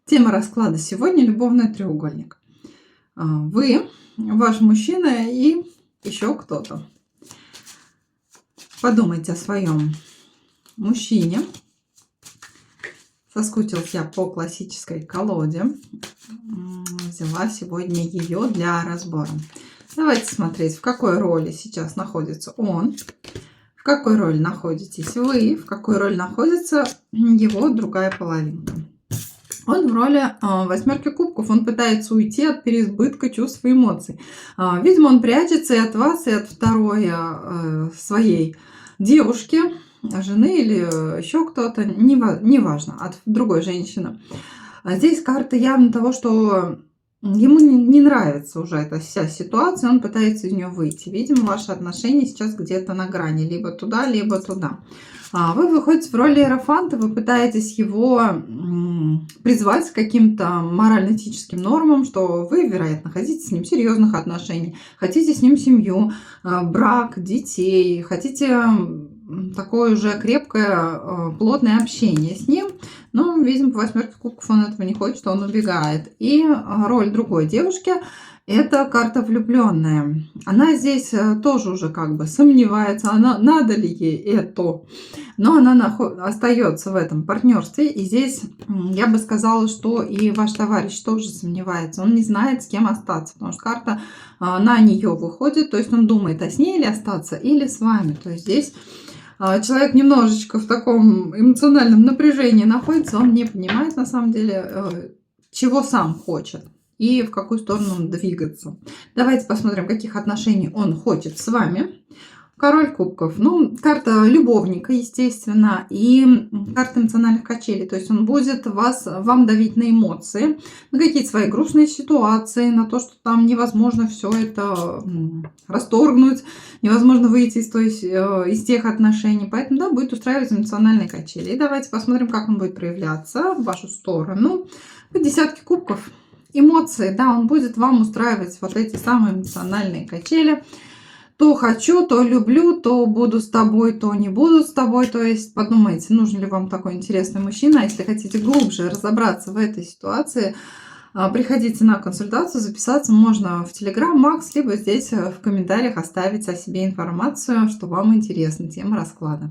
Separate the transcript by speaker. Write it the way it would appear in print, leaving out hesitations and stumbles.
Speaker 1: Тема расклада сегодня — любовный треугольник. Вы, ваш мужчина и еще кто-то. Подумайте о своем мужчине. Соскучилась я по классической колоде. Взяла сегодня ее для разбора. Давайте смотреть, в какой роли сейчас находится он, в какой роли находитесь вы, в какой роли находится его другая половинка. Он в роли восьмерки кубков, он пытается уйти от переизбытка чувств и эмоций. Видимо, он прячется и от вас, и от второй своей девушки, жены или еще кто-то, неважно, от другой женщины. Здесь карта явно того, что ему не нравится уже эта вся ситуация, он пытается из нее выйти. Видимо, ваши отношения сейчас где-то на грани, либо туда, либо туда. Вы выходите в роли иерофанта, вы пытаетесь его призвать к каким-то морально-этическим нормам, что вы, вероятно, хотите с ним серьезных отношений, хотите с ним семью, брак, детей, хотите такое уже крепкое, плотное общение с ним. Но, видимо, по восьмерке кубков он этого не хочет, он убегает. И роль другой девушки — это карта влюбленная. Она здесь тоже уже как бы сомневается, надо ли ей это. Но она остается в этом партнерстве. И здесь я бы сказала, что и ваш товарищ тоже сомневается. Он не знает, с кем остаться, потому что карта на нее выходит. То есть он думает, а с ней ли остаться или с вами. То есть здесь человек немножечко в таком эмоциональном напряжении находится. Он не понимает на самом деле, чего сам хочет и в какую сторону он двигаться. Давайте посмотрим, каких отношений он хочет с вами. Король кубков. Ну, карта любовника, естественно, и карта эмоциональных качелей. То есть он будет вам давить на эмоции, на какие-то свои грустные ситуации, на то, что там невозможно все это расторгнуть, невозможно выйти из тех отношений. Поэтому, да, будет устраивать эмоциональные качели. И давайте посмотрим, как он будет проявляться в вашу сторону. По десятке кубков. Эмоции, да, он будет вам устраивать вот эти самые эмоциональные качели. То хочу, то люблю, то буду с тобой, то не буду с тобой. То есть подумайте, нужен ли вам такой интересный мужчина. Если хотите глубже разобраться в этой ситуации, приходите на консультацию, записаться можно в Telegram Макс, либо здесь в комментариях оставить о себе информацию, что вам интересна тема расклада.